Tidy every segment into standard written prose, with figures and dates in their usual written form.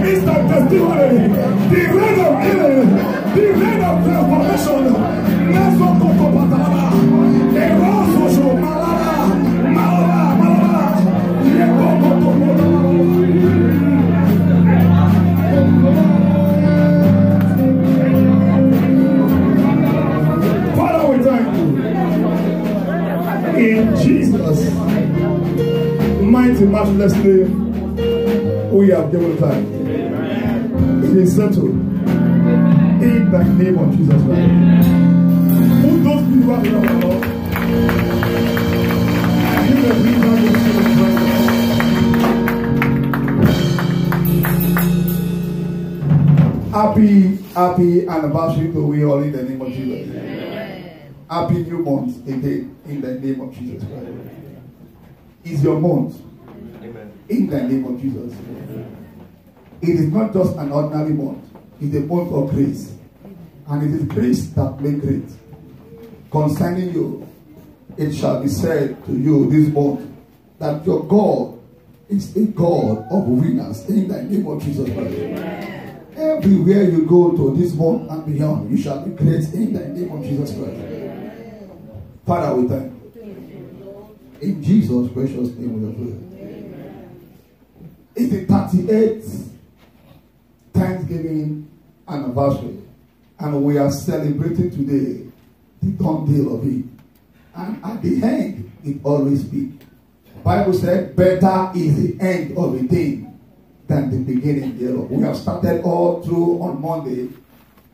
instant testimony, the rain of healing, the rain of transformation. Let's go to Patala. The rose was Malala, Malala, Malala. Father, we thank you. In Jesus' mighty, matchless name, we have given thanks. It is settled. In the name of Jesus Christ. Who those people are in our Lord? Give them bring back your spirit right. Happy anniversary to we all in the name of Jesus. Amen. Happy new month again in the name of Jesus Christ. It's your month. Amen. In the name of Jesus. Amen. It is not just an ordinary month. It's a month of grace. And it is grace that makes great. Concerning you, it shall be said to you this month that your God is a God of winners in the name of Jesus Christ. Amen. Everywhere you go to this month and beyond, you shall be great in the name of Jesus Christ. Amen. Father, we thank you. In Jesus' precious name we pray. It's the 38th Thanksgiving anniversary, and we are celebrating today the done deal of it. And at the end, it always speaks. The Bible said, better is the end of a thing than the beginning thereof. We have started all through on Monday,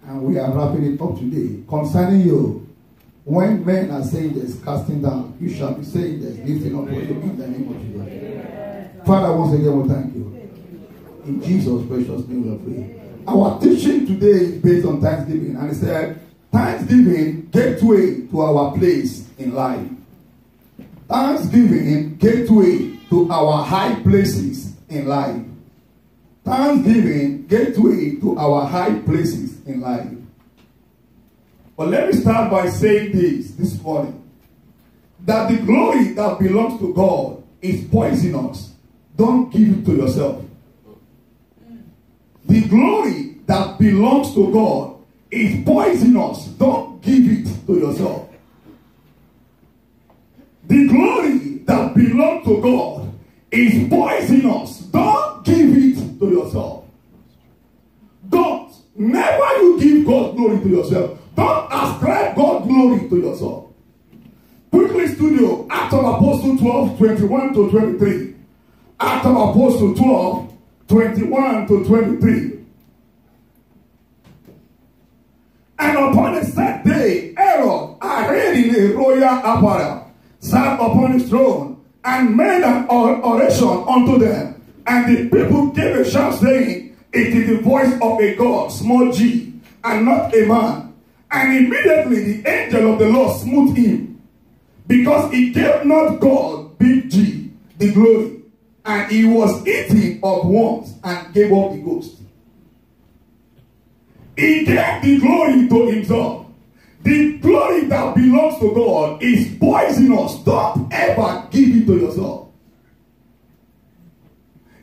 and we are wrapping it up today. Concerning you, when men are saying there's casting down, you shall be saying there's lifting up for you in the name of Jesus. Father, once again, we thank you. In Jesus' precious name we pray. Our teaching today is based on Thanksgiving, and it said, Thanksgiving, gateway to our place in life. Thanksgiving, gateway to our high places in life. Thanksgiving, gateway to our high places in life. But let me start by saying this morning, that the glory that belongs to God is poisonous. Don't give it to yourself. The glory that belongs to God is poisonous. Don't give it to yourself. The glory that belongs to God is poisonous. Don't give it to yourself. Don't. Never you give God glory to yourself. Don't ascribe God glory to yourself. Quickly studio, Acts of Apostles 12, 21 to 23. Acts of Apostles 12, 21 to 23. And upon a set day, Herod, arrayed in a royal apparel, sat upon his throne, and made an oration unto them. And the people gave a shout, saying, it is the voice of a God, small g, and not a man. And immediately the angel of the Lord smote him, because he gave not God, big G, the glory. And he was eating of worms and gave up the ghost. He gave the glory to himself. The glory that belongs to God is poisonous. Don't ever give it to yourself.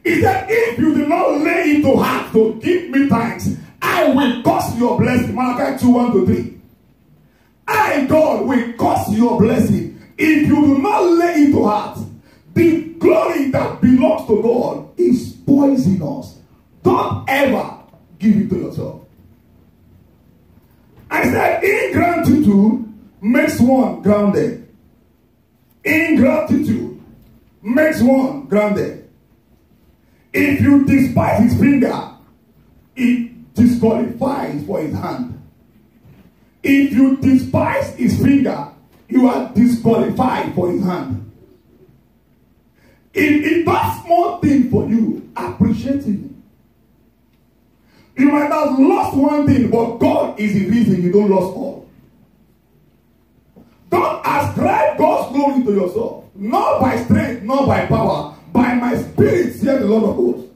He said, if you do not lay it to heart to give me thanks, I will cause your blessing. Malachi 2, 1 to 3. I, God, will cause your blessing. If you do not lay it to heart, the glory that belongs to God is poisonous. Don't ever give it to yourself. I said, ingratitude makes one grounded. Ingratitude makes one grounded. If you despise his finger, it disqualifies for his hand. If you despise his finger, you are disqualified for his hand. If it does small thing for you, appreciate it. You might have lost one thing, but God is the reason you don't lose all. Don't ascribe God's glory to yourself. Not by strength, not by power. By my spirit, says the Lord of hosts.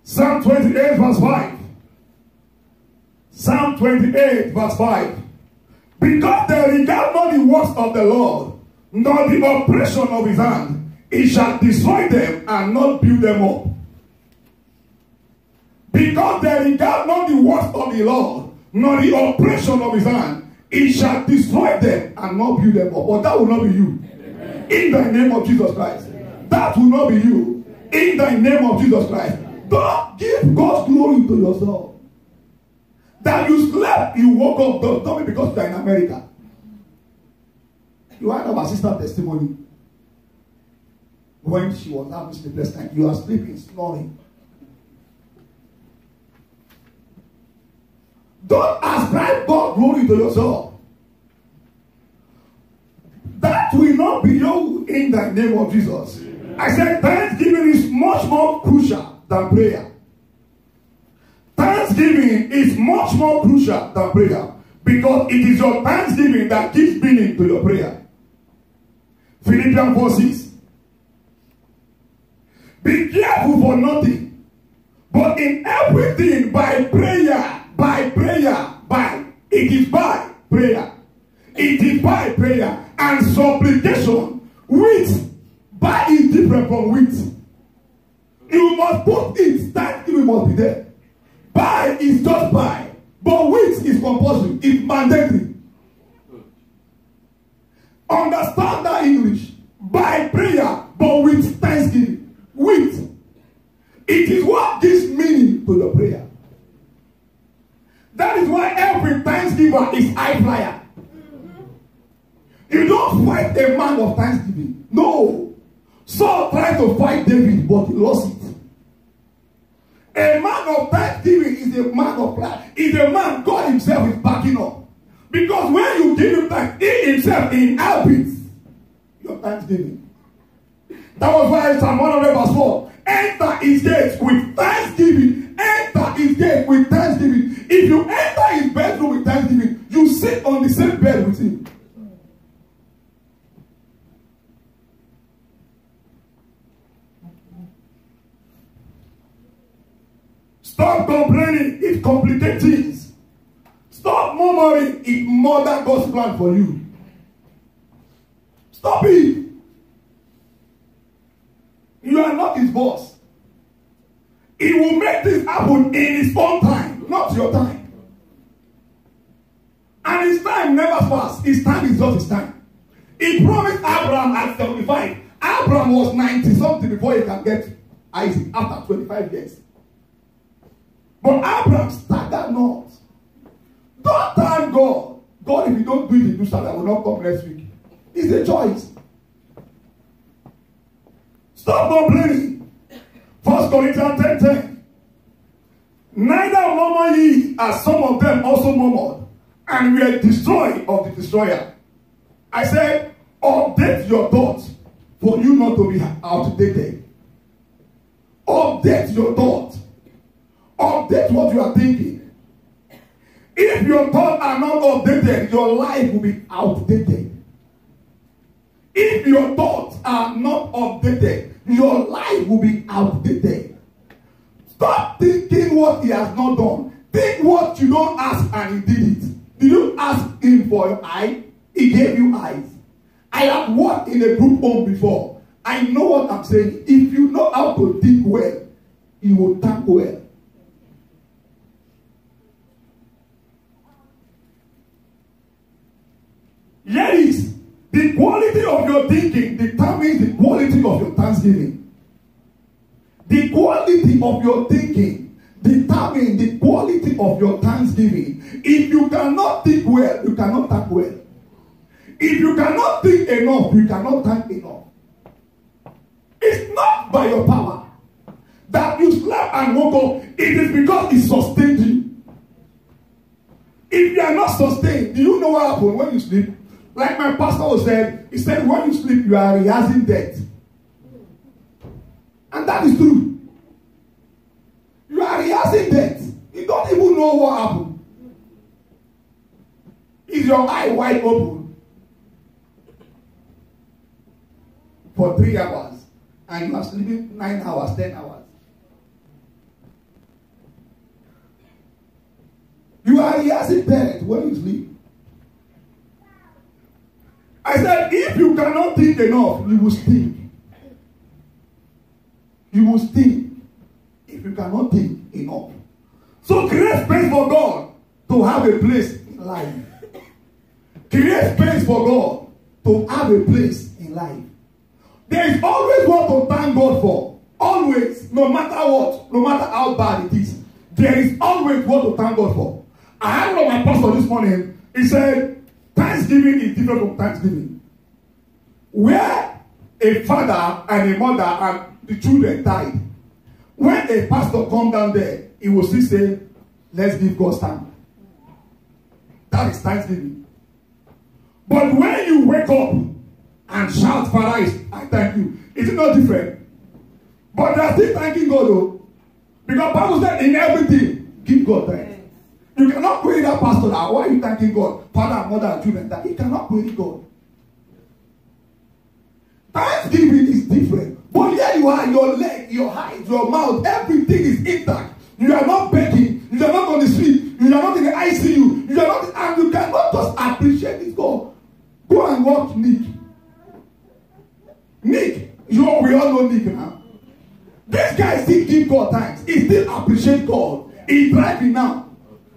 Psalm 28 verse 5. Psalm 28 verse 5. Because they regard not the works of the Lord, nor the oppression of his hand, he shall destroy them and not build them up. Because they regard not the works of the Lord, nor the oppression of his hand, he shall destroy them and not build them up. But that will not be you. Amen. In the name of Jesus Christ. Amen. That will not be you. In the name of Jesus Christ. Don't give God's glory to yourself. That you slept, you woke up, don't be because you are in America. You heard of our sister testimony. When she was having sleepless night, you are sleeping, snoring. Don't ascribe God glory to yourself. That will not be you in the name of Jesus. I said thanksgiving is much more crucial than prayer. Thanksgiving is much more crucial than prayer because it is your thanksgiving that gives meaning to your prayer. Philippians 4:6. Be careful for nothing, but in everything by prayer. It is by prayer. It is by prayer and supplication. With. By is different from with. You must put it. Thanksgiving must be there. By is just by. But with is compulsory. It's mandatory. Understand that English. By prayer, but with thanksgiving. With. It is what gives meaning to your prayer. That is why every thanksgiver is high flyer. You don't fight a man of thanksgiving. No. Saul tried to fight David, but he lost it. A man of thanksgiving is a man of pride. Is a man God himself is backing up. Because when you give him thanks, he himself inhabits your thanksgiving. That was why Psalm 100 verse 4. Enter his gates with thanksgiving. Enter his gate with thanksgiving. If you enter his bedroom with thanksgiving, you sit on the same bed with him. Stop complaining. It complicates things. Stop murmuring. It murders God's plan for you. Stop it. You are not his boss. He will make this happen in his own time, not your time. And his time never passes. His time is just his time. He promised Abraham at 75. Abraham was 90 something before he can get Isaac after 25 years. But Abraham staggered not. Don't thank God. God, if you don't do it, you do something, I will not come next week. It's a choice. Stop complaining. 1 Corinthians 10:10. Neither murmur ye, as some of them also murmured, and were destroyed of the destroyer. I said, update your thoughts for you not to be outdated. Update your thoughts. Update what you are thinking. If your thoughts are not updated, your life will be outdated. If your thoughts are not updated, your life will be outdated. Stop thinking what he has not done. Think what you don't ask and he did it. Did you ask him for your eye? He gave you eyes. I have worked in a group home before. I know what I'm saying. If you know how to think well, you will think well. Yes, the quality of your thinking determines the quality of your thanksgiving. The quality of your thinking determines the quality of your thanksgiving. If you cannot think well, you cannot thank well. If you cannot think enough, you cannot thank enough. It's not by your power that you slept and woke up. It is because it sustained you. If you are not sustained, do you know what happens when you sleep? Like my pastor said, he said, when you sleep, you are rehearsing death. And that is true. You are rehearsing death. You don't even know what happened. Is your eye wide open for 3 hours and you are sleeping 9 hours, 10 hours? You are rehearsing death when you sleep. I said, if you cannot think enough, you will stink. You will stink if you cannot think enough. So create space for God to have a place in life. Create space for God to have a place in life. There is always what to thank God for. Always. No matter what. No matter how bad it is. There is always what to thank God for. I had one of my pastor this morning. He said, Thanksgiving is different from Thanksgiving. Where a father and a mother and the children died. When a pastor come down there, he will still say, let's give God thanks. That is Thanksgiving. But when you wake up and shout, Father, I thank you, it's not different. But they are still thanking God though. Because the Bible said in everything, give God thanks. You cannot query that pastor that, why are you thanking God? Father, mother, and children, that he cannot query God. Thanksgiving is different. But here you are, your leg, your eyes, your mouth, everything is intact. You are not begging. You are not on the street. You are not in the ICU. You are not, and you cannot just appreciate this God. Go and watch Nick. Nick, we all know Nick now. This guy still give God thanks. He still appreciate God. He's driving now.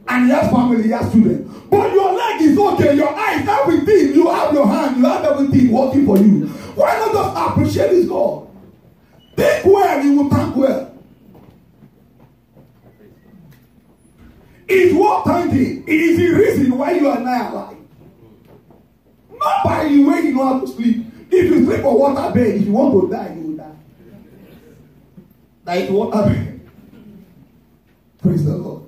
And he has family, he has children. But your leg is okay, your eyes, everything. You have your hand, you have everything working for you. Why not just appreciate this God? Think well, you will thank well. It's worth thanking. It is the reason why you are now alive. Not by the way you know how to sleep. If you sleep on water bed, if you want to die, you will die. Like water bed. Praise the Lord.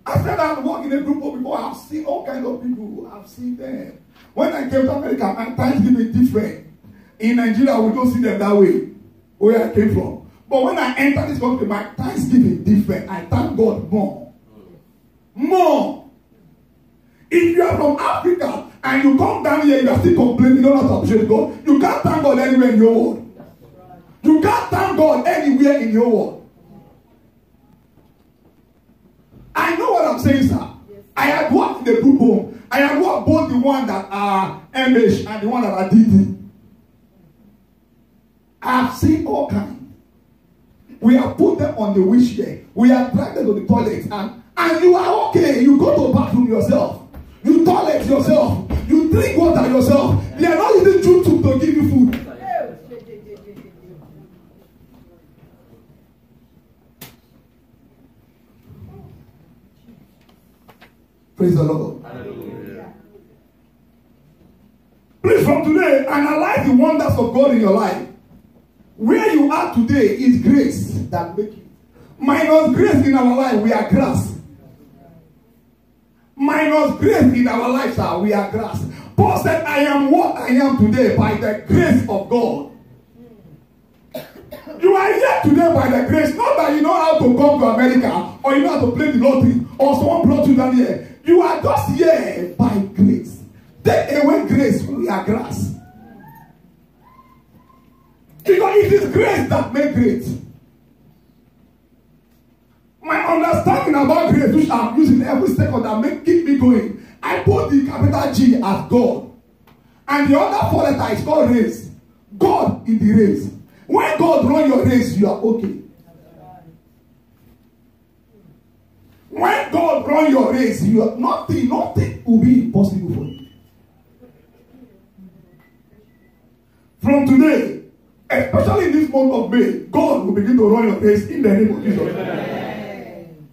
I said I've worked in a group before. I've seen all kinds of people. I've seen them. When I came to America, my Thanksgiving is different. In Nigeria, we don't see them that way, where I came from. But when I enter this country, my Thanksgiving is different. I thank God more. More. If you are from Africa and you come down here, you are still complaining, you don't have to appreciate God. You can't thank God anywhere in your world. You can't thank God anywhere in your world. I know what I'm saying, sir. Yes. I had worked in the group home. I had worked both the one that are MH and the one that are DD. I have seen all kinds. We have put them on the wheelchair. We have dragged them to the toilet. And you are okay. You go to the bathroom yourself. You toilet yourself. You drink water yourself. They are not using YouTube to give you food. Praise the Lord. Hallelujah. Please, from today, analyze the wonders of God in your life. Where you are today is grace that makes you. Minus grace in our life, we are grass. Minus grace in our lives, we are grass. Paul said, I am what I am today by the grace of God. You are here today by the grace, not that you know how to come to America or you know how to play the lottery or someone brought you down here. You are just here by grace. Take away grace, we are grass. Because it is grace that makes great. My understanding about grace, which I'm using every second that keep me going, I put the capital G as God. And the other four letters is called race. God in the race. When God runs your race, you are okay. When God runs your race, you are nothing will be impossible for you. From today, especially in this month of May, God will begin to run your race in the name of Jesus. Amen.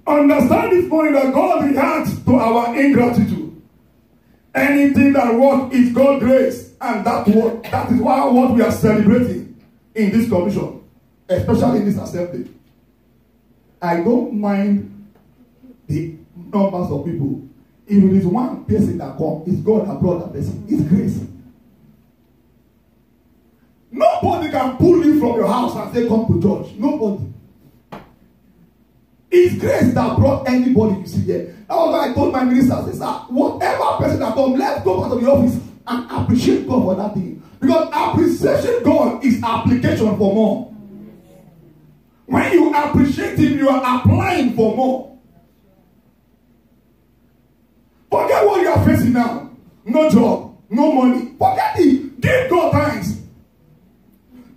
Understand this morning that God reacts to our ingratitude. Anything that works is God's grace, and that is why what we are celebrating in this commission, especially in this assembly. I don't mind the numbers of people. If it is one person that comes, it's God that brought that person. It's grace. Nobody can pull you from your house and say, come to church. Nobody. It's grace that brought anybody you see here. That was why I told my minister, I said, sir, whatever person that comes, let's go back to the office and appreciate God for that thing. Because appreciation God is application for more. When you appreciate Him, you are applying for more. Forget what you are facing now. No job, no money. Forget it. Give God thanks.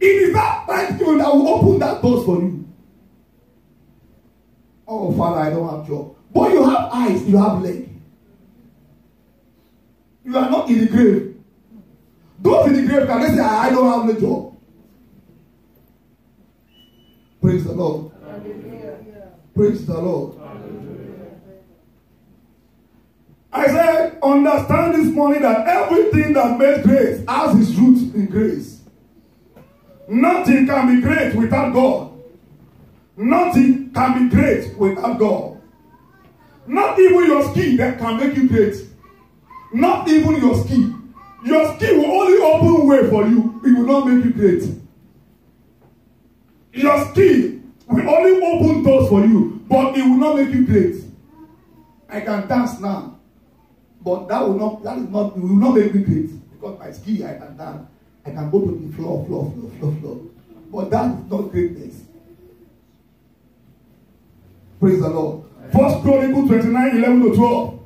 It is that thanksgiving that will open that doors for you. Oh, Father, I don't have job. But you have eyes, you have legs. You are not in the grave. Those in the grave can say, I don't have no job. Praise the Lord. Praise the Lord. I said, understand this morning that everything that makes grace has its roots in grace. Nothing can be great without God. Nothing can be great without God. Not even your skill that can make you great. Not even your skill. Your skill will only open way for you. It will not make you great. Your skill will only open doors for you, but it will not make you great. I can dance now. But it will not make me great. Because my skill, I can dance. I can go to the floor. But that is not greatness. Praise the Lord. 1 Chronicles 29:11-12.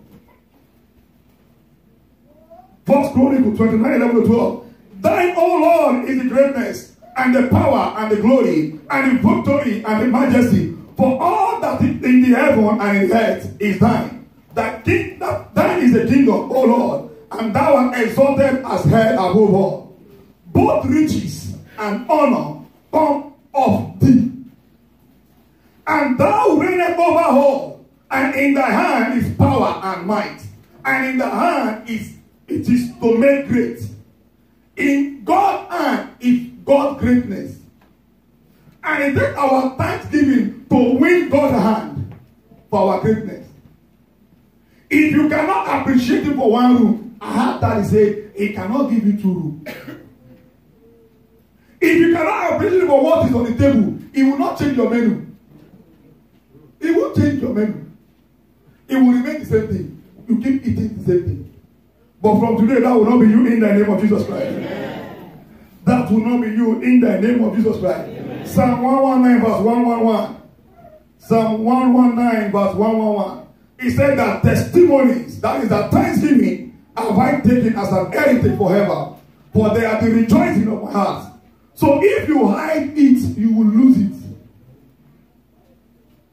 1 Chronicles 29:11-12. Thine, O Lord, is the greatness, and the power, and the glory, and the victory, and the majesty. For all that is in the heaven and in the earth is thine. Thine is the kingdom, O Lord, and thou art exalted as head above all. Both riches and honor come of thee. And thou reignest over all, and in thy hand is power and might, and in thy hand it is to make great. In God's hand is God's greatness. And it takes our thanksgiving to win God's hand for our greatness. If you cannot appreciate it for one room, I have that say he cannot give you 2 rooms. If you cannot appreciate it for what is on the table, he will not change your menu. He won't change your menu. It will remain the same thing. You keep eating the same thing. But from today, that will not be you in the name of Jesus Christ. Amen. That will not be you in the name of Jesus Christ. Amen. Psalm 119 verse 111. Psalm 119 verse 111. He said that testimonies, that is that thanksgiving, have I taken as an heritage forever. For they are the rejoicing of my heart. So if you hide it, you will lose it.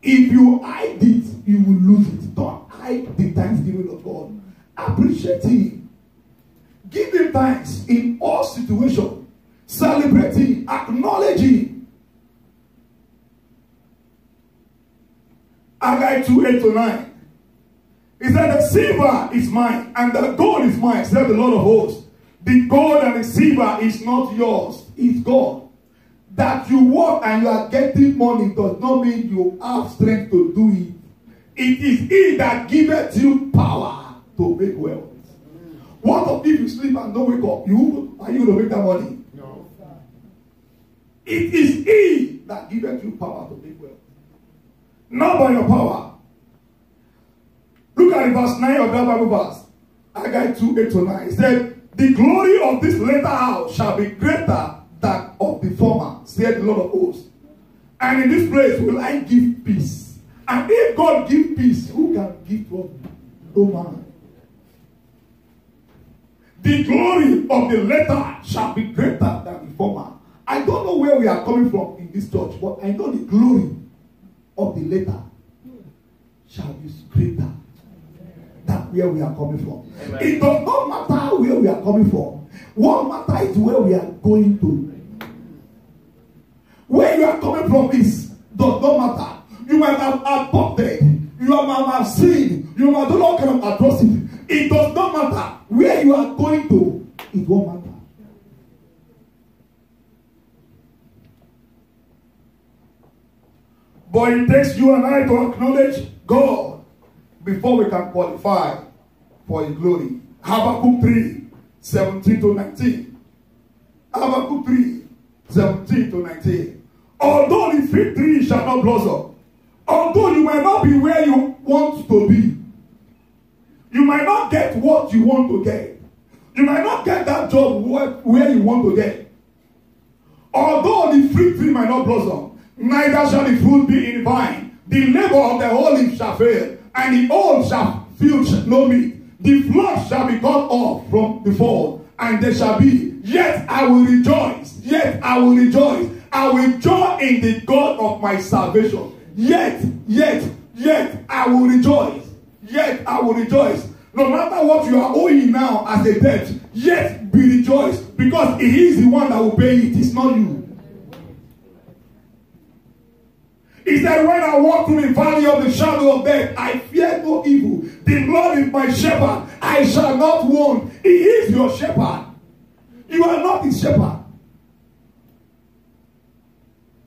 If you hide it, you will lose it. Don't hide the thanksgiving of God. Appreciate Him. Give Him thanks in all situations. Celebrate Him. Acknowledge Him. Haggai 2:8-9. He said, the silver is mine and the gold is mine, said the Lord of hosts. The gold and the silver is not yours, it's God. That you work and you are getting money does not mean you have strength to do it. It is He that giveth you power to make wealth. What if you sleep and don't wake up? Are you going to make that money? No. It is He that giveth you power to make wealth. Not by your power. Look at verse 9 of that Bible verse. Haggai 2:8-9. It said, the glory of this later house shall be greater than of the former, said the Lord of hosts. And in this place will I give peace. And if God give peace, who can give trouble? No man. The glory of the latter shall be greater than the former. I don't know where we are coming from in this church, but I know the glory of the latter shall be greater than where we are coming from. Amen. It does not matter where we are coming from. What matters is where we are going to. Where you are coming from does not matter. You might have aborted, you might have sinned, you might do all kind of atrocity. It does not matter. Where you are going to, it won't matter. But it takes you and I to acknowledge God before we can qualify for His glory. Habakkuk 3:17-19. Habakkuk 3:17-19. Although the fig tree shall not blossom, although you might not be where you want to be, you might not get what you want to get, you might not get that job where you want to get, although the fig tree might not blossom, neither shall the fruit be in the vine, the labor of the olive shall fail, and the old shall feel no meat, the flock shall be cut off from the fold, and there shall be, yet I will rejoice, yet I will rejoice. I will joy in the God of my salvation. Yet I will rejoice. Yet I will rejoice. No matter what you are owing now as a debt, yet be rejoiced, because he is the one that will pay it. It's not you. He said, when I walk through the valley of the shadow of death, I fear no evil. The Lord is my shepherd. I shall not want. He is your shepherd. You are not his shepherd.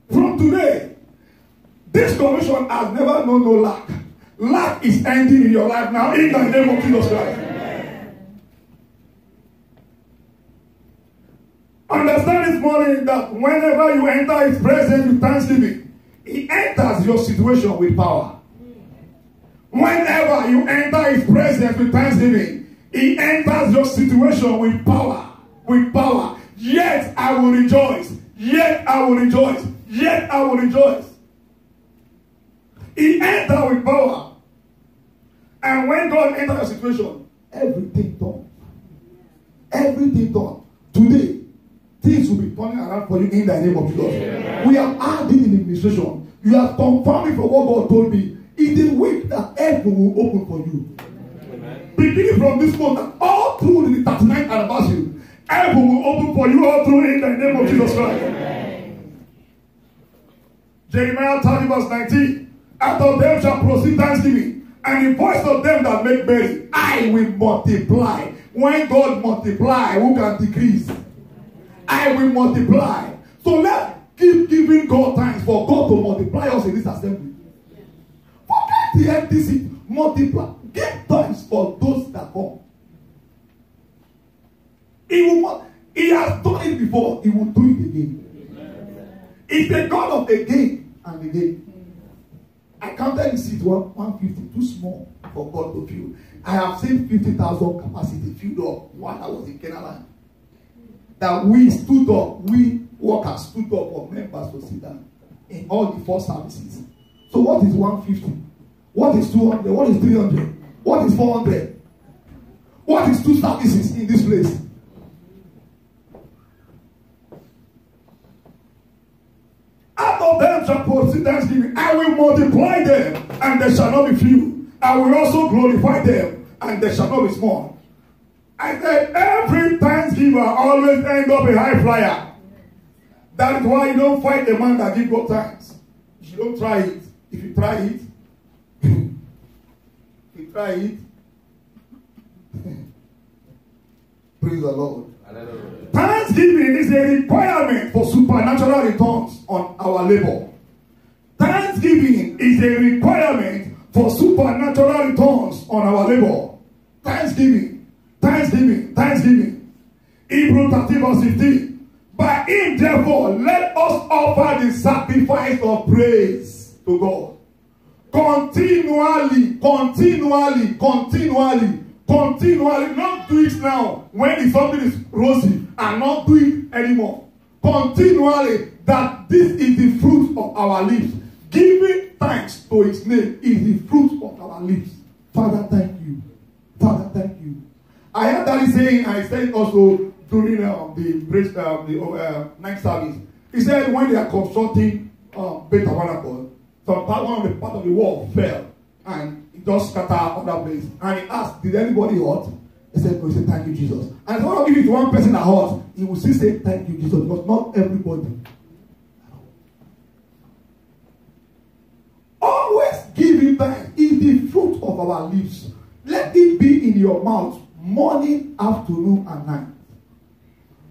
From today, this commission has never known no lack. Lack is ending in your life now in the name of Jesus Christ. Understand this morning that whenever you enter his presence with thanksgiving, he enters your situation with power. Whenever you enter his presence with thanksgiving, he enters your situation with power. With power. Yet I will rejoice. Yet I will rejoice. Yet I will rejoice. He enters with power. And when God enters your situation, everything done. Everything done. Today, things will be turning around for you in the name of Jesus. Yeah. We have added in administration. You have confirmed for what God told me. It's the week that heaven will open for you. Amen. Beginning from this month, all through the 39th anniversary, heaven will open for you all through in the name of Jesus Christ. Amen. Jeremiah 30 verse 19. Out of them shall proceed thanksgiving, and the voice of them that make merry, I will multiply. When God multiply, who can decrease? I will multiply. So let's keep giving God thanks for God to multiply us in this assembly. Forget the empty seat. Multiply. Give thanks for those that come. He has done it before. He will do it again. He's the God of again and again. I counted the seat 150, too small for God to fill. I have seen 50,000 capacity filled up while I was in Canada. That we stood up, we workers stood up for members to sit down in all the 4 services. So what is 150? What is 200? What is 300? What is 400? What is 2 services in this place? Out of them shall proceed thanksgiving. I will multiply them, and they shall not be few. I will also glorify them, and they shall not be small. I said, every thanksgiver always end up a high flyer. That is why you don't fight the man that gives God thanks. You don't try it. If you try it, praise the Lord. Thanksgiving is a requirement for supernatural returns on our labor. Thanksgiving is a requirement for supernatural returns on our labor. Thanksgiving. Hebrews 13 verse 15. By him, therefore, let us offer the sacrifice of praise to God. Continually. Not do it now when something is rosy, and not do it anymore. Continually, that this is the fruit of our lips. Giving thanks to his name is the fruit of our lips. Father, thank you. Father, thank you. I heard that he's saying, I said it also during the night service. He said when they are constructing Beit Tabernacle, one of the part of the wall fell and it just scattered other place. And he asked, did anybody hurt? He said, no. He said, thank you, Jesus. And if it's one person that hurt, he will still say, thank you, Jesus, because not everybody. Always giving thanks is the fruit of our lips. Let it be in your mouth morning, afternoon, and night.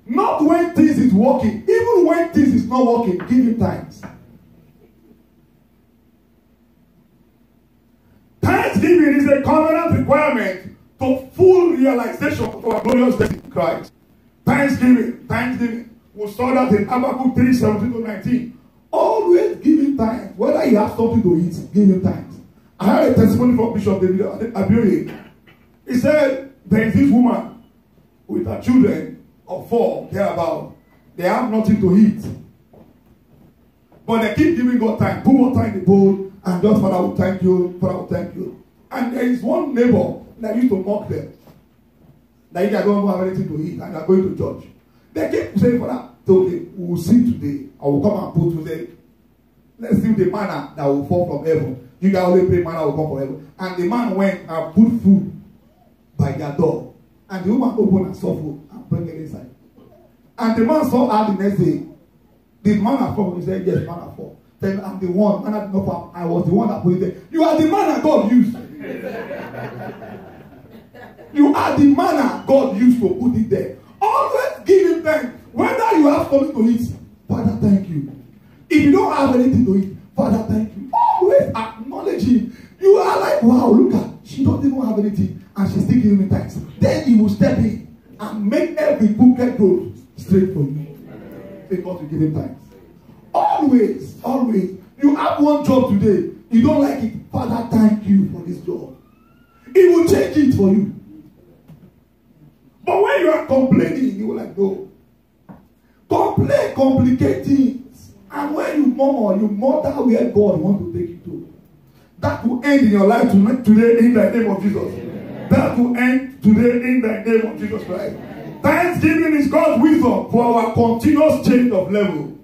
Not when things is working. Even when things is not working, give him thanks. Thanksgiving is a covenant requirement to full realization of our glorious death in Christ. Thanksgiving. We saw that in Habakkuk 3:17-19. Always giving thanks. Whether you have something to eat, give him thanks. I had a testimony from Bishop David Abioye. He said, there is this woman with her children of 4 thereabout. They have nothing to eat. But they keep giving God thanks. Put water in the bowl, and just Father will thank you, Father will thank you. And there is one neighbor that used to mock them. That if they don't have anything to eat and they are going to church. They keep saying, Father, So okay, we will see today. I will come and put today. Let's see the manna that will fall from heaven. You guys always pray manna will come from heaven. And the man went and put food by their door. And the woman opened and saw food and bring it inside. And the man saw her the next day. Did manna fall? He said, yes, manna fall. Then I'm the one. Manna did not fall. I was the one that put it there. You are the manna God used. You are the manna God used to put it there. Always give him thanks. Whether you have something to eat, Father, thank you. If you don't have anything to eat, Father, thank you. Always acknowledge him. You are like, wow, look at, she doesn't even have anything and she's still giving me thanks. Then he will step in and make every crooked road straight for you. Because you give him thanks. Always, always. You have one job today. You don't like it. Father, thank you for this job. He will change it for you. But when you are complaining, you will like, no. Complain, complicate things. And when you murder where God wants to take you to. That will end in your life today in the name of Jesus. Amen. That will end today in the name of Jesus Christ. Thanksgiving is God's wisdom for our continuous change of level.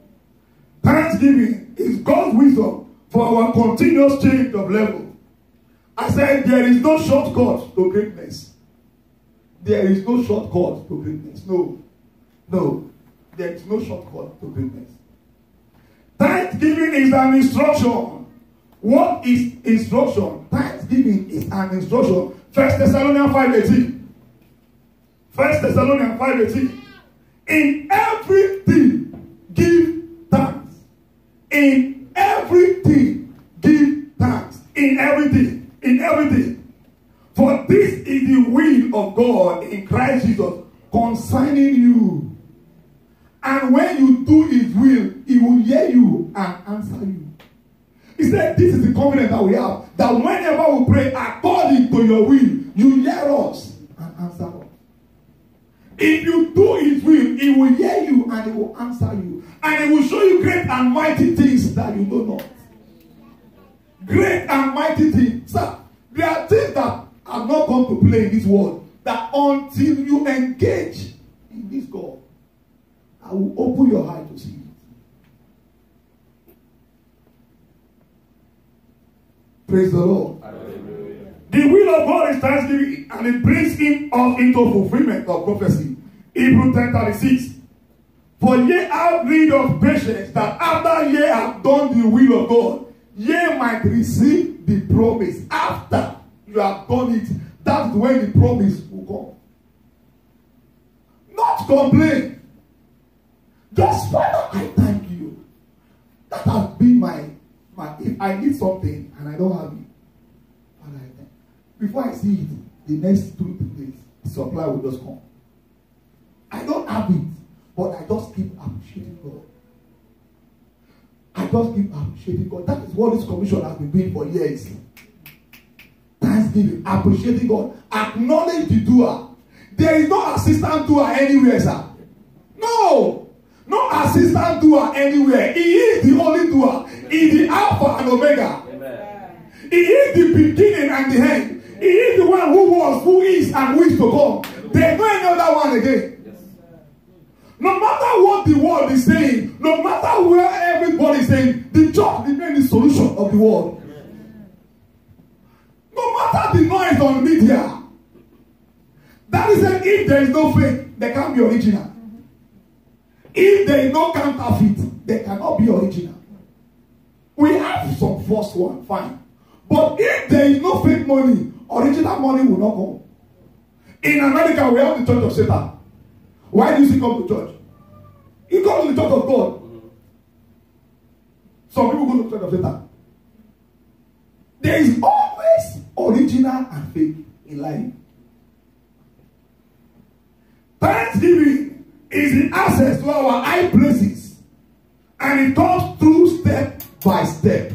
Thanksgiving is God's wisdom for our continuous change of level. I said there is no shortcut to greatness. There is no shortcut to greatness. No. No. There is no shortcut to greatness. Thanksgiving is an instruction. What is instruction? Thanksgiving is an instruction. 1 Thessalonians 5:18. 1 Thessalonians 5:18. In everything, give thanks. In everything, give thanks. In everything. In everything. For this is the will of God in Christ Jesus concerning you. And when you do his will, he will hear you and answer you. He said, this is the confidence that we have. That whenever we pray according to your will, you hear us and answer us. If you do his will, he will hear you and he will answer you. And he will show you great and mighty things that you know not. Great and mighty things. Sir, there are things that have not come to play in this world. That until you engage in this God, I will open your eye to see it. Praise the Lord. Hallelujah. The will of God is thanksgiving, and it brings us into fulfillment of prophecy. Hebrews 10:36. For ye have need of patience, that after ye have done the will of God, ye might receive the promise. After you have done it, that's when the promise will come. Not complain. Just, Father, I thank you. That has been my if I need something and I don't have it, Father, I thank you. Before I see it, the next 2 days, the supply will just come. I don't have it, but I just keep appreciating God. I just keep appreciating God. That is what this commission has been doing for years. Thanksgiving, appreciating God, acknowledge the doer. There is no assistant doer anywhere, sir. No. No assistant doer anywhere. He is the only doer. He is the Alpha and Omega. Amen. He is the beginning and the end. He is the one who was, who is, and who is to come. There is no any other one again. Yes. No matter what the world is saying, no matter where everybody is saying, the church remains the solution of the world. Amen. No matter the noise on media, that is that if there is no faith, there can't be original. If there is no counterfeit, they cannot be original. We have some false one, fine. But if there is no fake money, original money will not come. In America, we have the church of Satan. Why do you come to church? You go to the church of God. Some people go to the church of Satan. There is always original and fake in life. Thanksgiving is the access to our high places, and it comes through step by step.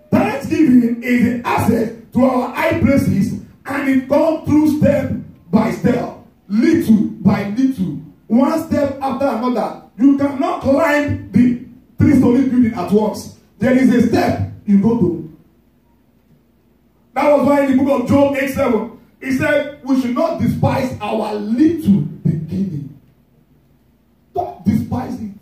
Thanksgiving is the access to our high places, and it comes through step by step, little by little, one step after another. You cannot climb the 3-story building at once. There is a step you go to. That was why in the book of Job 8:7, he said, we should not despise our little beginning. Don't despise it.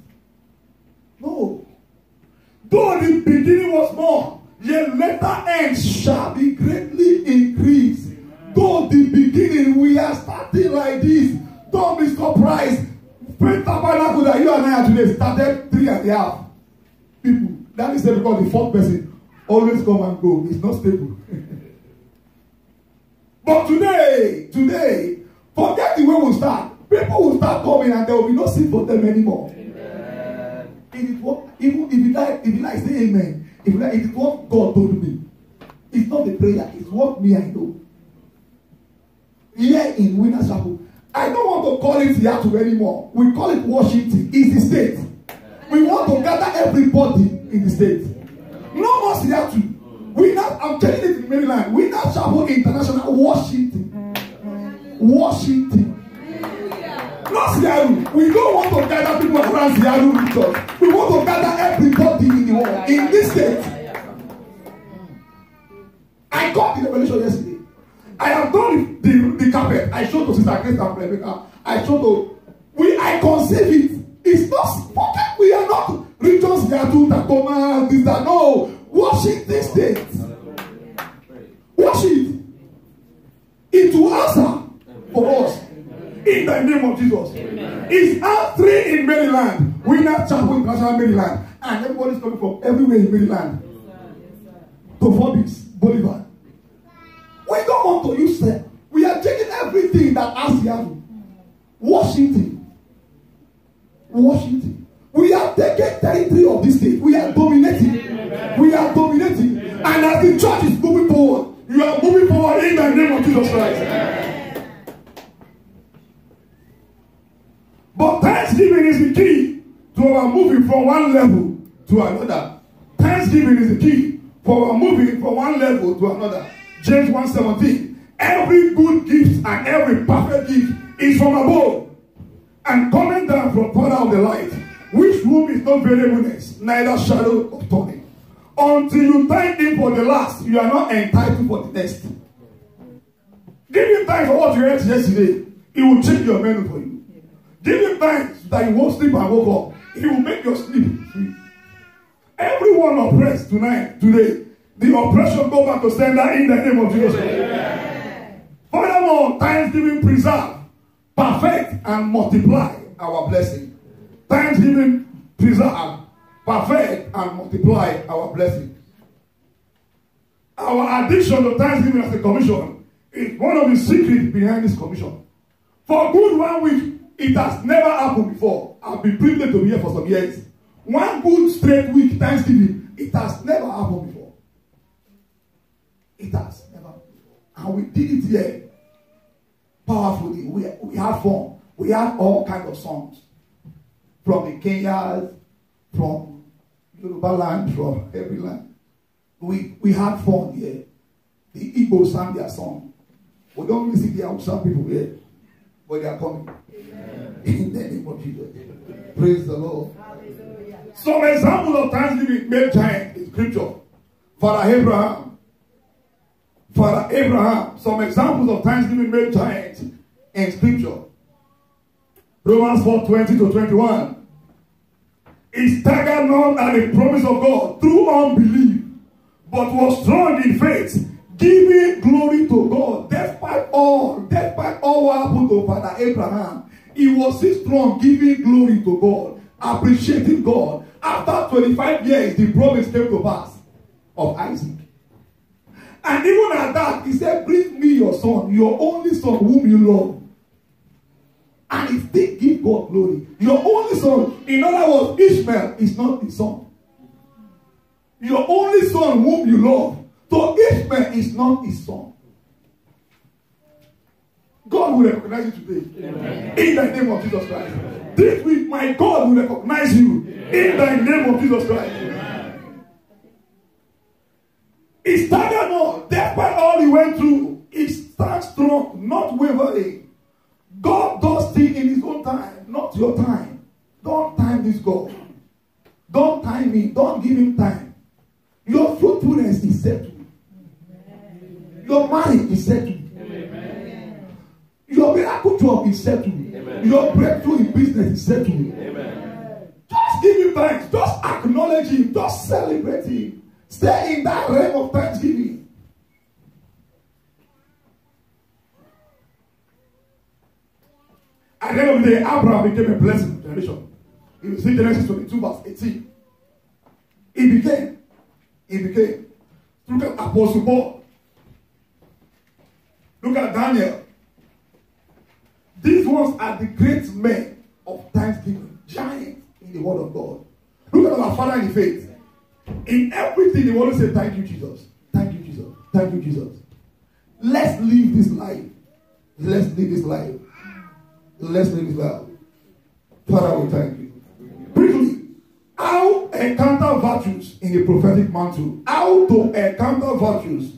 Though the beginning was small, yet later ends shall be greatly increased. Though the beginning we are starting like this, don't be surprised. Faith Tabernacle that you and I are today started 3.5 people. That is because the fourth person always come and go. It's not stable. But today, forget the way we start. People will start coming and there will be no seat for them anymore. Amen. If you like, say amen. If it's what God told me. It's not the prayer, it's what me I know. Here in Winners Chapel, I don't want to call it Seattle anymore. We call it Washington. It's the state. We want to gather everybody in the state. No more Seattle. I'm telling it in Maryland. Winners Chapel International, Washington. Not Seattle. We don't want to gather people around Seattle with us. We want to gather everybody in the world, in this state. I got the revelation yesterday. I have done the carpet. I showed to Sister Grace and Rebecca. I conceive it. It's not spoken. We are not regions Seattle, Tacoma, this, that. No. Worship this state. Worship. It will answer for us. In the name of Jesus. It's R3 in Maryland. Winners Chapel International Maryland. And everybody's coming from everywhere in Maryland. To Phoenix, Bolivar. We don't want to use them. We are taking everything that Asian. Washington. We are taking territory of this state. We are dominating. And as the church is moving forward, you are moving forward in the name of Jesus Christ. But thanksgiving is the key to our moving from one level to another. Thanksgiving is the key for our moving from one level to another. James 1:17. Every good gift and every perfect gift is from above and coming down from Father of the light, which whom is no variableness, neither shadow of turning. Until you thank him for the last, you are not entitled for the next. Give him thanks for what you ate yesterday. He will change your menu for you. Give him thanks that you won't sleep and woke up. He will make your sleep free. Everyone oppressed today, the oppression go back to sender in the name of Jesus. Amen. Furthermore, thanksgiving preserve, perfect, and multiply our blessing. Thanksgiving preserve, perfect, and multiply our blessing. Our addiction to thanksgiving as a commission is one of the secrets behind this commission. For good 1 week, it has never happened before. I've been privileged to be here for some years. 1 good straight week thanksgiving, it has never happened before. It has never. And we did it here powerfully. We had fun. We had all kinds of songs. From the Kenyans, from Yoruba land, from every land. We had fun here. The Igbo sang their song. We don't really see the Hausa people here. But they are coming. Amen. In the name of Jesus. Amen. Praise the Lord. Hallelujah. Some examples of thanksgiving made giant in scripture. Father Abraham. Some examples of thanksgiving made giant in scripture. Romans 4:20-21. He staggered not at the promise of God through unbelief, but was strong in faith, giving glory to God. Despite all what happened to Father Abraham, he was still strong, giving glory to God, appreciating God. After 25 years, the promise came to pass of Isaac. And even at that, he said, bring me your son, your only son whom you love. And he still give God glory. Your only son, in other words, Ishmael is not his son. Your only son whom you love. So Ishmael is not his son. God will recognize you today. Amen. In the name of Jesus Christ. Amen. This week, my God will recognize you. Amen. In the name of Jesus Christ. Amen. He staggered not. Despite all he went through, he stands strong, not wavering. God does things in his own time, not your time. Don't time this God. Don't time me. Don't give him time. Your fruitfulness is settled. Your marriage is settled. Amen. Your miracle job is settled. Amen. Your breakthrough in business is settled. Amen. Just Just give him thanks. Just acknowledge him. Just celebrate him. Stay in that realm of thanksgiving. At the end of the day, Abraham became a blessing generation. You see Genesis 22 verse 18. He became. Look at Apostle Paul. Look at Daniel. These ones are the great men of thanksgiving, giants in the word of God. Look at our Father in the faith. In everything, they always say, thank you, Jesus. Thank you, Jesus. Thank you, Jesus. Let's live this life. Let's live this life. Let's live this life. Father, we thank you. Briefly, how encounter virtues in the prophetic mantle. How to encounter virtues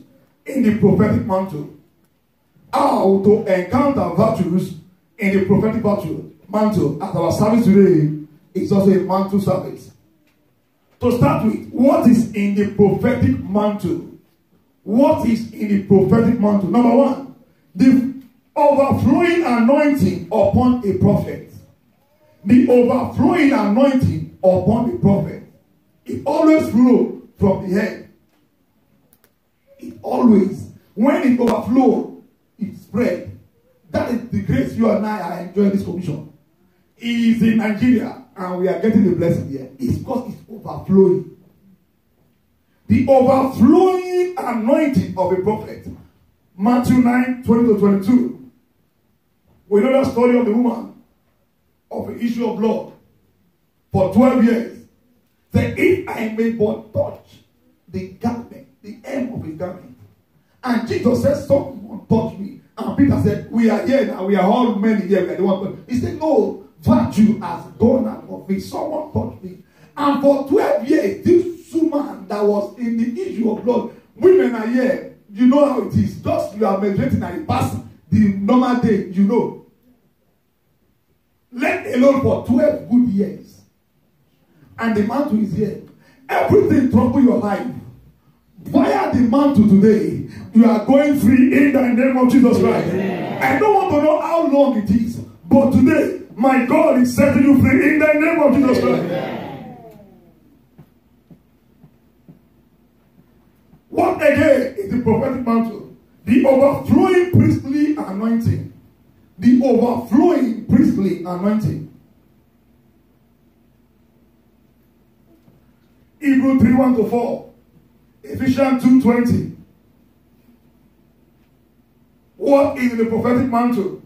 in the prophetic mantle. How to encounter virtues in the prophetic mantle. At our service today, it's also a mantle service. To start with, what is in the prophetic mantle? What is in the prophetic mantle? Number one, the overflowing anointing upon a prophet. The overflowing anointing upon the prophet. It always flows from the head. It always, when it overflows, it spreads. That is the grace you and I are enjoying this commission. He is in Nigeria and we are getting the blessing here. It's because it's overflowing. The overflowing anointing of a prophet. Matthew 9:20-22. We know that story of the woman of the issue of blood for 12 years. Say, if I may but touch the garment, the hem of his garment. And Jesus said, someone touch me. And Peter said, we are here now. We are all many here. We are the one. He said, no, virtue has gone out of me. Someone touched me. And for 12 years, this woman that was in the issue of blood, women are here. You know how it is. Just you are meditating and it passes the normal day, you know. Let alone for 12 good years. And the mantle is here. Everything trouble your life. Via the mantle today, you are going free in the name of Jesus Christ. I don't want to know how long it is, but today, my God is setting you free in the name of Jesus Christ. What again is the prophetic mantle? The overflowing priestly anointing. The overflowing priestly anointing. Hebrews 3:1-4. Ephesians 2:20. What is the prophetic mantle?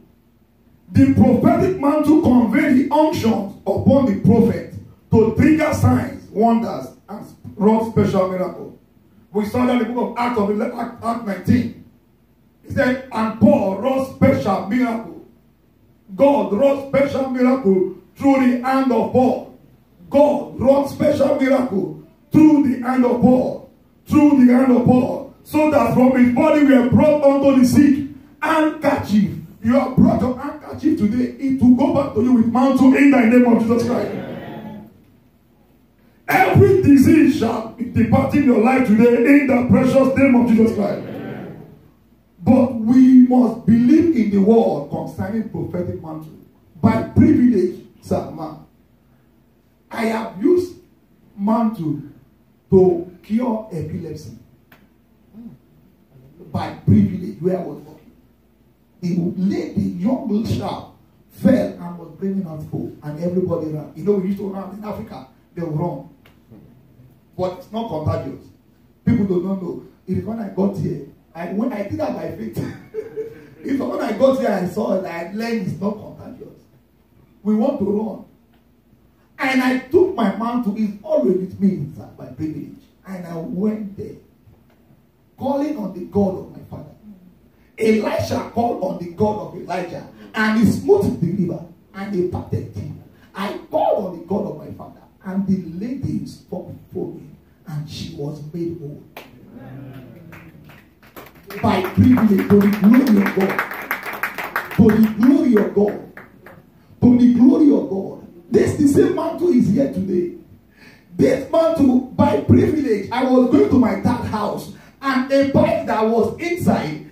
The prophetic mantle conveys the unctions upon the prophet to trigger signs, wonders, and wrought special miracles. We saw that in the book of Acts 19. He said, and Paul wrought special miracle. God wrought special miracle through the hand of Paul. God wrought special miracle through the hand of Paul. Through the hand of Paul. So that from his body we are brought unto the sick. Handkerchief. You are brought your handkerchief today. It will go back to you with mantle in the name of Jesus Christ. Every disease shall be departing your life today in the precious name of Jesus Christ. But we must believe in the word concerning prophetic mantle. By privilege, sir, man, I have used mantle to cure epilepsy. By privilege, where I was working. The lady, young little child, fell and was bringing out food, and everybody ran. You know, we used to run in Africa, they will run. But it's not contagious. People do not know. It is when I got here, when I did that by faith. It's when I got here, I saw it, I learned it's not contagious. We want to run. And I took my mantle, it's always with me inside by privilege. And I went there, calling on the God of my father. Elisha called on the God of Elijah, and he smote the river, and he parted him. I called on the God of my father, and the lady spoke for me, and she was made whole. By privilege, to the glory of God. To the glory of God. To the glory of God. This the same mantle is here today. This mantle, by privilege, I was going to my dad's house, and a bike that was inside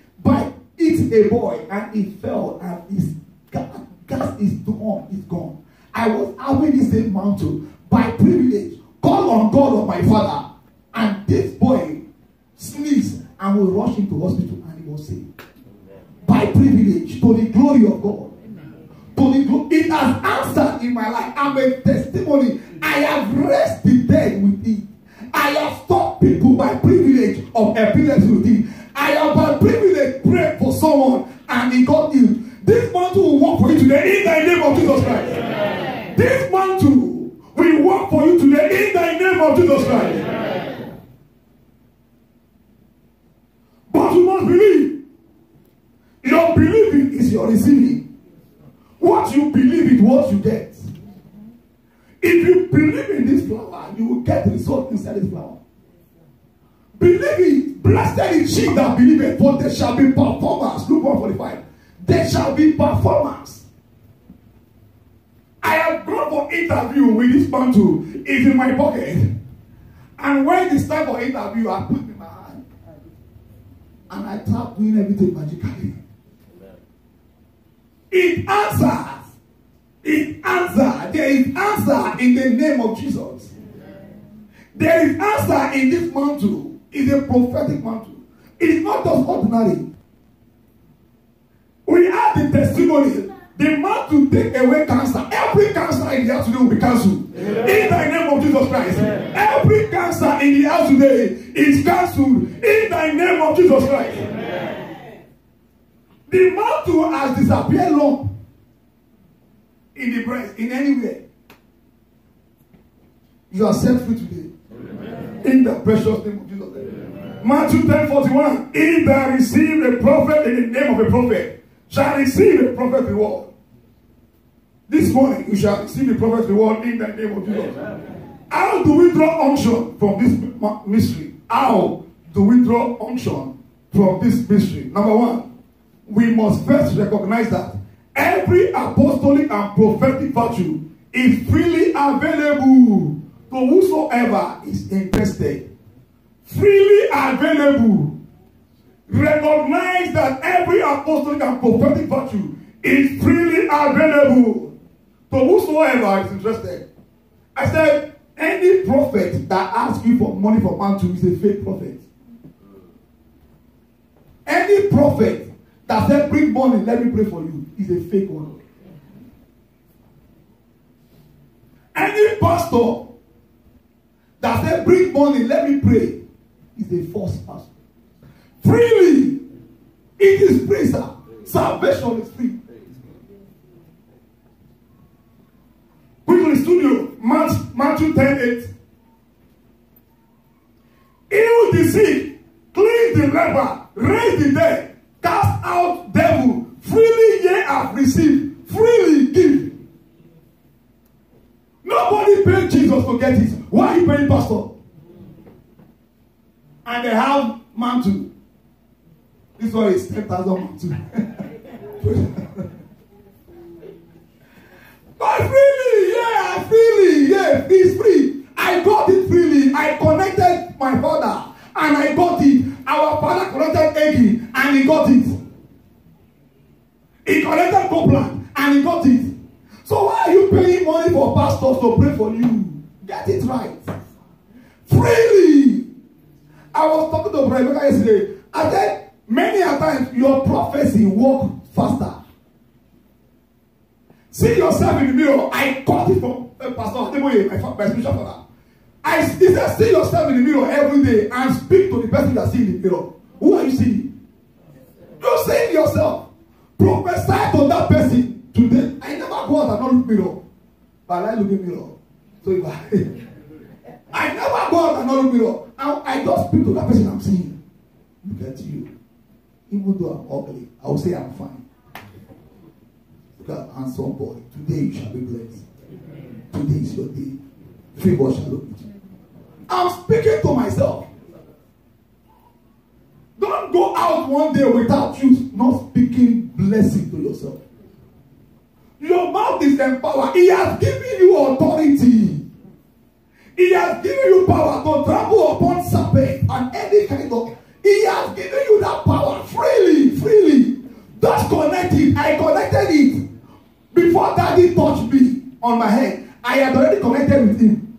hit a boy, and he fell, and his gas is gone. I was having the same mantle. by privilege, call on God of my father, and this boy sneezed and will rush into hospital and he was saved. By privilege, to the glory of God. It has answered in my life. I'm a testimony. I have raised the dead with it. I have stopped people by privilege of epilepsy with it. I have by privilege prayed for someone and he got healed. This mantle will work for you today in the name of Jesus Christ. Amen. This mantle will work for you today in the name of Jesus Christ. Amen. But you must believe. Your believing is your receiving. What you believe is what you get. If you believe in this flower, you will get the result inside this flower. Believe it. Blessed is she that believeth, for there shall be performance. Luke 1:45. There shall be performance. I have gone for interview with this mantle. It's in my pocket. And when it's time for interview, I put it in my hand. And I start doing everything magically. It answers. It answers. There is answer in the name of Jesus. There is answer in this mantle. It's a prophetic mantle. It's not just ordinary. We have the testimony. The mantle take away cancer. Every cancer in the house today will be cancelled. In the name of Jesus Christ. Every cancer in the house today is cancelled. In the name of Jesus Christ. The mantle has disappeared long in the breast, in anywhere. You are set free today. Amen. In the precious name of Jesus. Amen. Matthew 10:41. He that receive a prophet in the name of a prophet shall receive a prophet reward. This morning you shall receive a prophet reward in the name of Jesus. Amen. How do we draw unction from this mystery? How do we draw unction from this mystery? Number one, we must first recognize that every apostolic and prophetic virtue is freely available to whosoever is interested. Freely available. Recognize that every apostolic and prophetic virtue is freely available to whosoever is interested. I said, any prophet that asks you for money for mantle is a fake prophet. Any prophet that said, bring money, let me pray for you, is a fake one. Any pastor that said, bring money, let me pray, is a false pastor. Freely, it is free, sir. Salvation is free. Quickly, studio, Matthew 10:8. Heal the sick, cleanse the leper, raise the dead, cast out devil, freely ye have received, freely give. Nobody paid Jesus to get it. Why are you paying pastor? And they have mantle. This one is 10,000 mantle. But freely, yeah, it's free. I got it freely. I connected my father and I got it. Our father connected Egi and he got it. He connected Copeland and he got it. So why are you paying money for pastors to pray for you? Get it right. Freely. I was talking to Rebecca yesterday. I said, many a times your prophecy work faster. See yourself in the mirror. I caught it from Pastor Adeboye, my spiritual father. He said, see yourself in the mirror every day and speak to the person you are seeing in the mirror. Who are you seeing? You're seeing yourself. Prophesy to that person today. I never go out and not look mirror. But I look in mirror. So if I never go out and not look mirror. I just speak to that person I'm seeing. Look at you. Even though I'm ugly, I will say I'm fine. God, handsome boy. Today you shall be blessed. Today is your day. Favor shall look at you. I'm speaking to myself. Don't go out one day without you not speaking blessing to yourself. Your mouth is empowered. He has given you authority. He has given you power to trample upon serpent and any kind of. He has given you that power freely. Just connect it. I connected it before Daddy touched me on my head. I had already connected with him.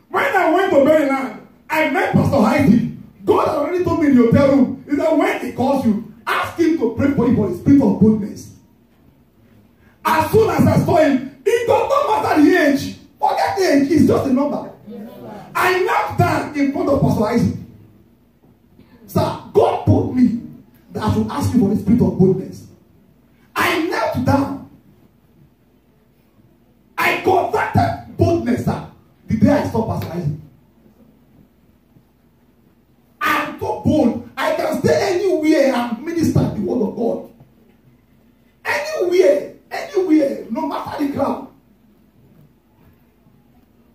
When I went to Maryland, I met Pastor Heidi. God had already told me in the hotel room, is that when he calls you, ask him to pray for you for the spirit of boldness. As soon as I saw him, it does not matter the age. Forget the age, it's just a number. I knelt down in front of Pastor Isaac. Sir, God told me that I should ask you for the spirit of boldness. I knelt down. I converted boldness, sir, the day I saw Pastor Isaac. I'm so bold. I can stay anywhere and minister the word of God. Anywhere, no matter the crowd.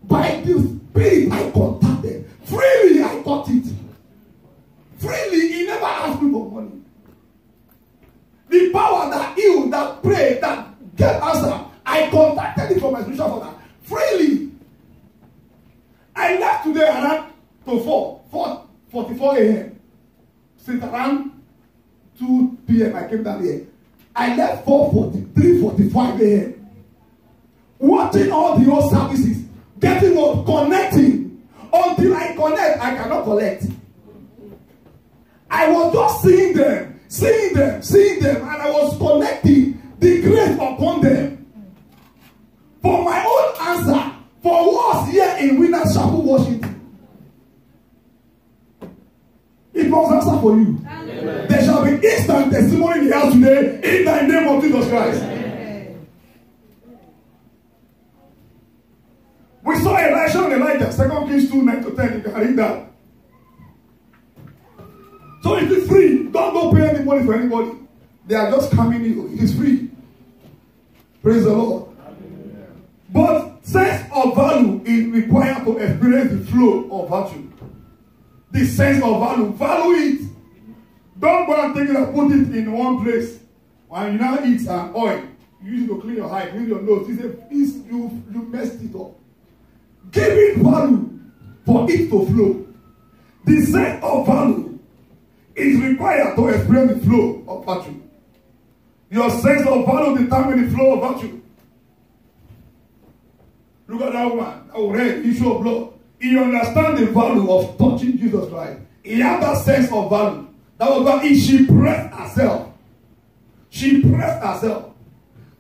By the Spirit, I contacted. Freely, I got it. Freely, he never asked me for money. The power that healed, that prayed, that gave answer, I contacted it from my spiritual father. Freely. I left today around to 4:44 a.m. Since around 2 p.m. I came down here. I left 3:45 a.m. Watching all the old services, getting up, connecting. Until I connect, I cannot collect. I was just seeing them, and I was connecting the grace upon them. For my own answer, for us here in Winners Chapel, Washington, it must answer for you. Amen. There shall be instant testimony in the house today in the name of Jesus Christ. Amen. We saw Elisha and Elijah, 2 Kings 2:9-10. You can read that. So it is free. Don't go pay any money for anybody. They are just coming you. It is free. Praise the Lord. Amen. But sense of value is required to experience the flow of virtue. The sense of value. Value it. Don't go and take it and put it in one place. When you now eat an oil, you use it to clean your eye, clean your nose. You messed it up. Give it value for it to flow. The sense of value is required to experience the flow of virtue. Your sense of value determines the flow of virtue. Look at that one. That red issue of blood. He understands the value of touching Jesus Christ. He had that sense of value. That was why she pressed herself. She pressed herself.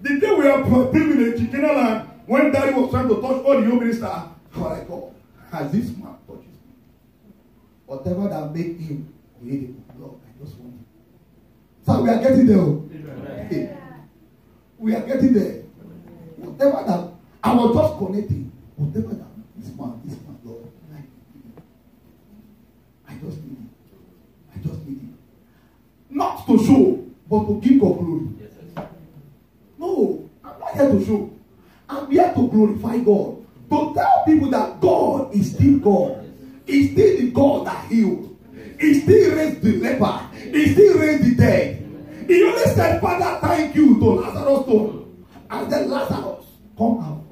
The day we are privileged in Canaan, when Daddy was trying to touch all the young ministers, I was like, oh, has this man touches me? Whatever that made him creative, Lord, I just want it. So we are getting there. Okay. We are getting there. Whatever that, I was just connecting. Whatever that, this man, Lord, I just need it. I just need it. Not to show, but to give God glory. No, I'm not here to show. I'm here to glorify God. To tell people that God is still God. He's still the God that healed. He still raised the leper. He still raised the dead. He only said, Father, thank you to Lazarus stone. And then Lazarus, come out.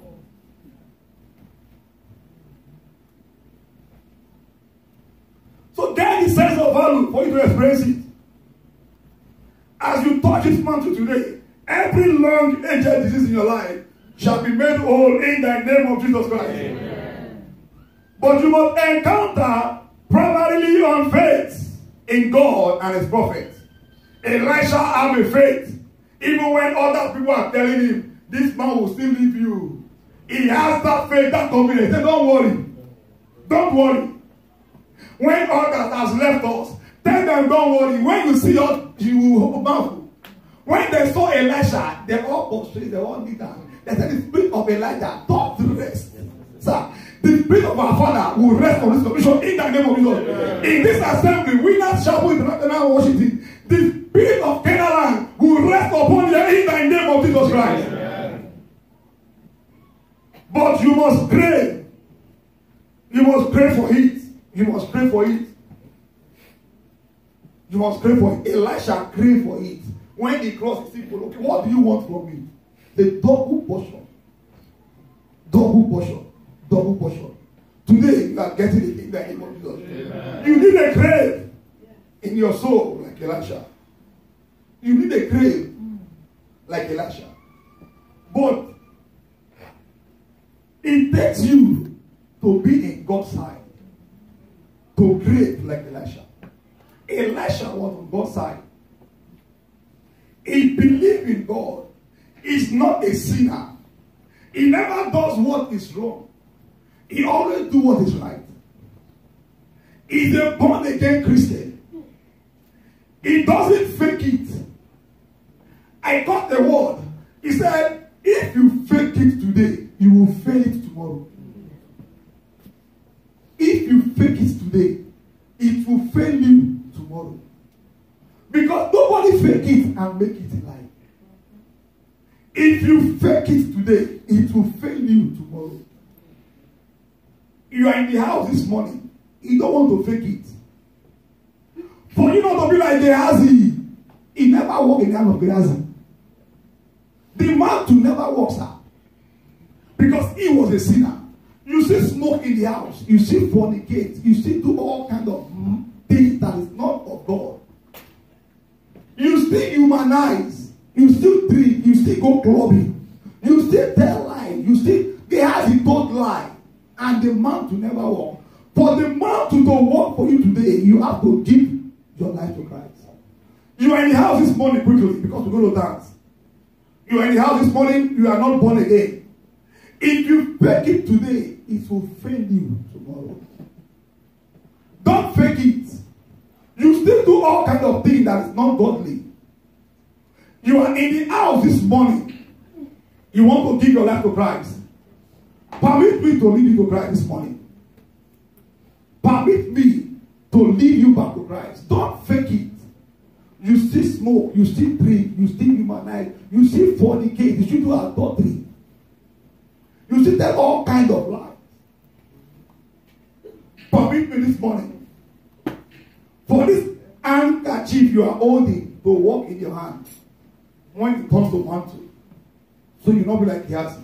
So get the sense of value for you to express it. As you touch this mantle today, every long-aged disease in your life shall be made whole in the name of Jesus Christ. Amen. But you must encounter primarily on faith in God and His prophets. Elisha had a faith. Even when other people are telling him, this man will still leave you. He has that faith, that confidence. He said, don't worry. Don't worry. When others has left us, tell them, don't worry. When you see us, you will marvel. When they saw Elisha, they all prostrate, they all kneel down. They said, the spirit of Elijah doth rest. Sir, the spirit of our Father will rest on this commission in the name of Jesus. Amen. In this assembly, Winners Chapel International Washington, the spirit of Canaan will rest upon you in the name of Jesus Christ. Amen. But you must pray. You must pray for it. You must pray for it. You must pray for it. Elisha prayed for it. When he crossed, he said, okay, what do you want from me? The double portion. Double portion. Double portion. Today, you are getting it in the name of Jesus. Amen. You need a grave in your soul like Elisha. You need a grave like Elisha. But It takes you to be in God's side, to create like Elisha. Elisha was on God's side. He believed in God. He's not a sinner. He never does what is wrong. He always do what is right. He's a born-again Christian. He doesn't fake it. I got the word. He said, if you fake it today, you will fail it tomorrow. If you fake it today, it will fail you tomorrow. Because nobody fake it and make it in life. If you fake it today, it will fail you tomorrow. You are in the house this morning. You don't want to fake it. For you not to be like Gehazi. He never walked in the hand of Gehazi. The man too never walks out. Because he was a sinner. You see smoke in the house. You see fornicate. You see do all kind of things that is not of God. You still humanize. You still drink. You still go clubbing. You still tell lies. You still Gehazi told lie. And the man to never walk. For the man to don't work for you today, you have to give your life to Christ. You are in the house this morning quickly because we're going to dance. You are in the house this morning, you are not born again. If you fake it today, it will fail you tomorrow. Don't fake it. You still do all kinds of things that is not godly. You are in the house this morning. You want to give your life to Christ. Permit me to lead you to Christ this morning. Permit me to lead you back to Christ. Don't fake it. You still smoke, you still drink, you still humanize, you still fornicate, you still do adultery. You still tell all kinds of lies. Permit me this morning. For this handkerchief you are holding to walk in your hand when it comes to mantle. So you not be like Gehazi.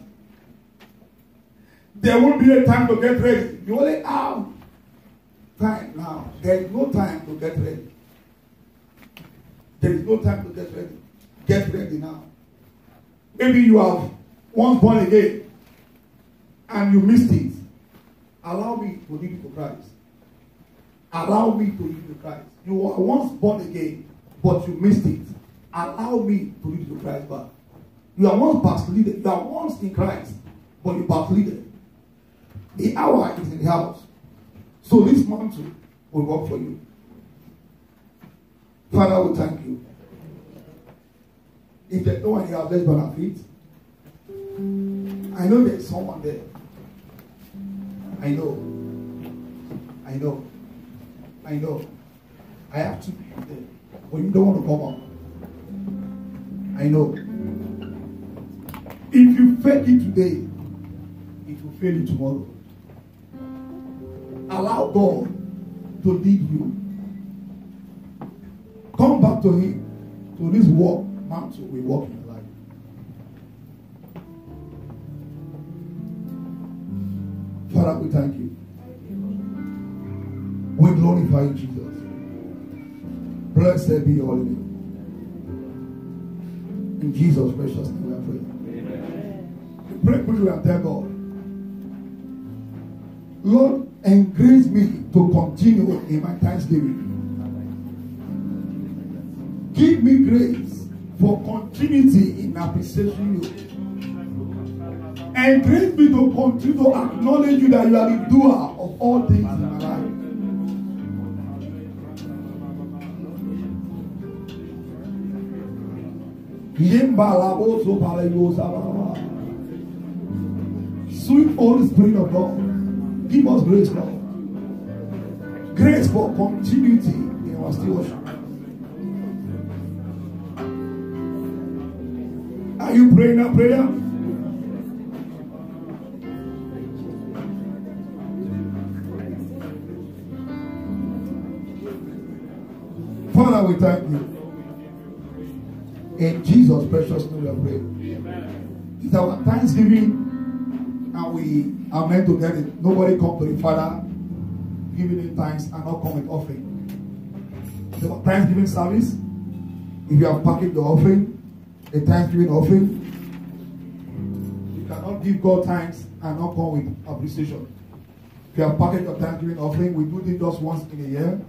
There won't be a time to get ready. You only have time now. There is no time to get ready. There is no time to get ready. Get ready now. Maybe you have once born again and you missed it. Allow me to lead you to Christ. Allow me to lead you to Christ. You were once born again, but you missed it. Allow me to lead you to Christ back. You are once backslidden. You are once in Christ, but you backslidden. The hour is in the house. So this mantle will work for you. Father, we thank you. If there's no one here, let's burn our feet. I know there's someone there. I know. I know. I know. I have two people there. But you don't want to come up. I know. If you fake it today, it will fail you tomorrow. Allow God to lead you. Come back to Him, to this walk, mantle we walk in life. Father, we thank you. We glorify you, Jesus. Blessed be your holy name. In Jesus' precious name we are praying. Pray quickly and tell God, Lord, encourage me to continue in my thanksgiving. Give me grace for continuity in appreciating you. Encourage me to continue to acknowledge you that you are the doer of all things in my life. Sweet Holy Spirit of God, give us grace, Lord. Grace for continuity in our stewardship. Are you praying that prayer? Father, we thank you. In Jesus' precious name we are praying. It's our Thanksgiving and we are meant to get it. Nobody come to the Father giving Him thanks and not come with offering. It's our Thanksgiving service. If you have packaged the offering, a Thanksgiving offering, you cannot give God thanks and not come with appreciation. If you have packaged your Thanksgiving offering, we do this just once in a year.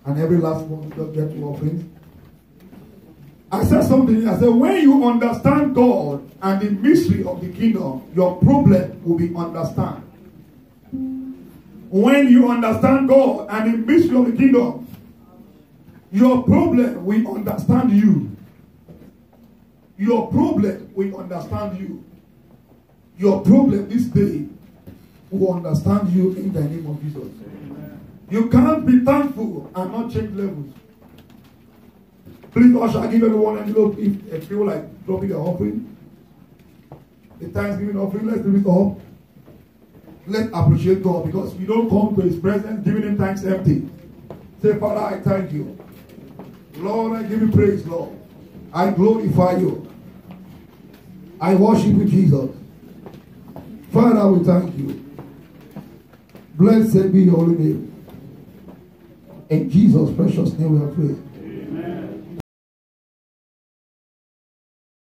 And every last month we just get 2 offerings. I said something. I said, when you understand God and the mystery of the kingdom, your problem will be understand. When you understand God and the mystery of the kingdom, your problem will understand you. Your problem will understand you. Your problem this day will understand you in the name of Jesus. You can't be thankful and not change levels. Please, Usher, give everyone an envelope if they feel like dropping an offering. The Thanksgiving offering, let's do it up. Let's appreciate God, because we don't come to His presence giving Him thanks empty. Say, Father, I thank you. Lord, I give you praise, Lord. I glorify you. I worship you, Jesus. Father, we thank you. Blessed be your holy name. In Jesus' precious name we have prayed.